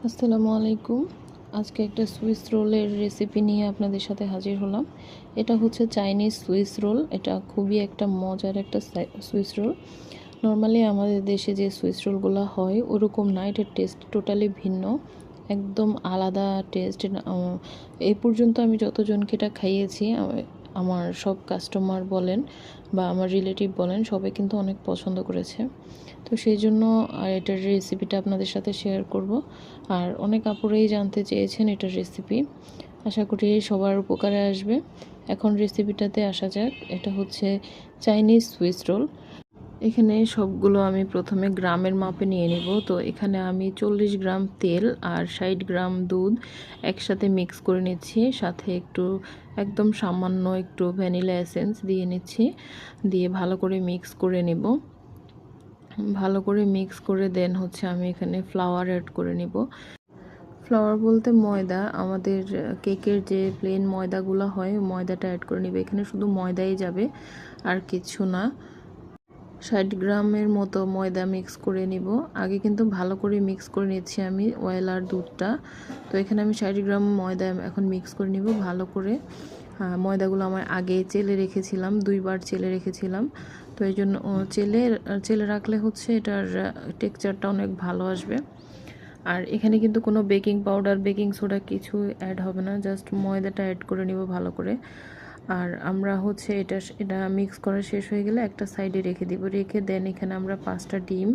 আসসালামু আলাইকুম। আজকে একটা সুইস রোলের রেসিপি নিয়ে আপনাদের সাথে হাজির হলাম। এটা হচ্ছে চাইনিজ সুইস রোল। এটা খুবই একটা মজার একটা সুইস রোল। নর্মালি আমাদের দেশে যে সুইস রোলগুলো হয় ওরকম না, এটার টেস্ট টোটালি ভিন্ন, একদম আলাদা টেস্ট। এই পর্যন্ত আমি যতজনকে এটা খাইয়েছি, আমার সব কাস্টমার বলেন বা আমার রিলেটিভ বলেন, সবাই কিন্তু অনেক পছন্দ করেছে। তো সেই জন্য এটার রেসিপিটা আপনাদের সাথে শেয়ার করব। আর অনেক আপুরাই জানতে চেয়েছেন এটার রেসিপি। আশা করি সবার উপকারে আসবে। এখন রেসিপিটাতে আসা যাক। এটা হচ্ছে চাইনিজ সুইস রোল। এখানে সবগুলো আমি প্রথমে গ্রামের মাপে নিয়ে নিব। তো এখানে আমি 40 গ্রাম তেল আর 60 গ্রাম দুধ একসাথে মিক্স করে নিচ্ছি। সাথে একদম সামান্য একটু ভ্যানিলা এসেন্স দিয়ে নিচ্ছি। দিয়ে ভালো করে মিক্স করে নিব। ভালো করে মিক্স করে দেন হচ্ছে আমি এখানে ফ্লাওয়ার অ্যাড করে নিব। ফ্লাওয়ার বলতে ময়দা, আমাদের কেকের যে প্লেন ময়দাগুলো হয় ময়দাটা অ্যাড করে নিবে। এখানে শুধু ময়দাই যাবে, আর কিছু না। 60 গ্রামের মতো ময়দা মিক্স করে নিব। আগে কিন্তু ভালো করে মিক্স করে নিচ্ছি আমি অয়েল আর দুধটা। তো এখানে আমি 60 গ্রাম ময়দা এখন মিক্স করে নিব ভালো করে। ময়দাগুলো আমার আগে চেলে রেখেছিলাম, 2বার চেলে রেখেছিলাম। তো এই জন্য চেলে রাখলে হচ্ছে এটার টেক্সচারটা অনেক ভালো আসবে। আর এখানে কিন্তু কোনো বেকিং পাউডার বেকিং সোডা কিছু অ্যাড হবে না, জাস্ট ময়দাটা অ্যাড করে নিব ভালো করে। আর আমরা হচ্ছে এটা মিক্স করা শেষ হয়ে গেলে একটা সাইডে রেখে দিব। রেখে দেন এখানে আমরা 5টা ডিম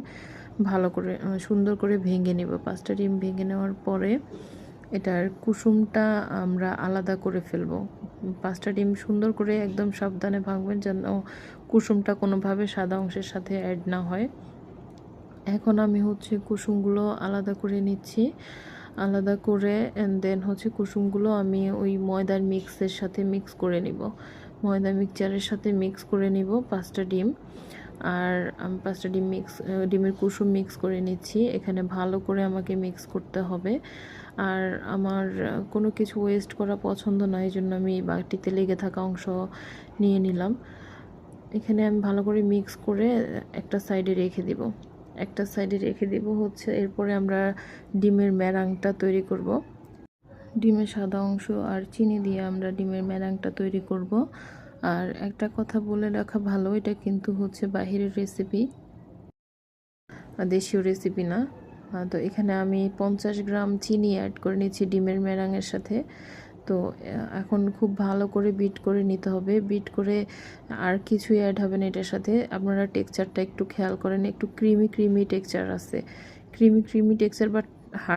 ভালো করে সুন্দর করে ভেঙে নেব। 5টা ডিম ভেঙে নেওয়ার পরে এটার কুসুমটা আমরা আলাদা করে ফেলব। 5টা ডিম সুন্দর করে একদম সাবধানে ভাঙবেন যেন কুসুমটা কোনোভাবে সাদা অংশের সাথে অ্যাড না হয়। এখন আমি হচ্ছে কুসুমগুলো আলাদা করে নিচ্ছি। আলাদা করে দেন হচ্ছে কুসুমগুলো আমি ওই ময়দার মিক্সের সাথে মিক্স করে নিব। ময়দা মিক্সচারের সাথে মিক্স করে নিব 5টা ডিম। আর আমি 5টা ডিমের কুসুম মিক্স করে নিচ্ছি। এখানে ভালো করে আমাকে মিক্স করতে হবে। আর আমার কোনো কিছু ওয়েস্ট করা পছন্দ নয়, এই জন্য আমি বাটিতে লেগে থাকা অংশ নিয়ে নিলাম। এখানে আমি ভালো করে মিক্স করে একটা সাইডে রেখে দিব হচ্ছে। এরপরে আমরা ডিমের ম্যারাংটা তৈরি করব। ডিমের সাদা অংশ আর চিনি দিয়ে আমরা ডিমের ম্যারাংটা তৈরি করব। আর একটা কথা বলে রাখা ভালো, এটা কিন্তু হচ্ছে বাহিরের রেসিপি, দেশীয় রেসিপি না। তো এখানে আমি 50 গ্রাম চিনি অ্যাড করে নিচ্ছি ডিমের ম্যারাংয়ের সাথে। তো এখন খুব ভালো করে বিট করে নিতে হবে। বিট করে আর কিছুই অ্যাড হবে না এটার সাথে। আপনারা টেক্সচারটা একটু খেয়াল করেন, একটু ক্রিমি টেক্সচার আছে। Creamy texture, but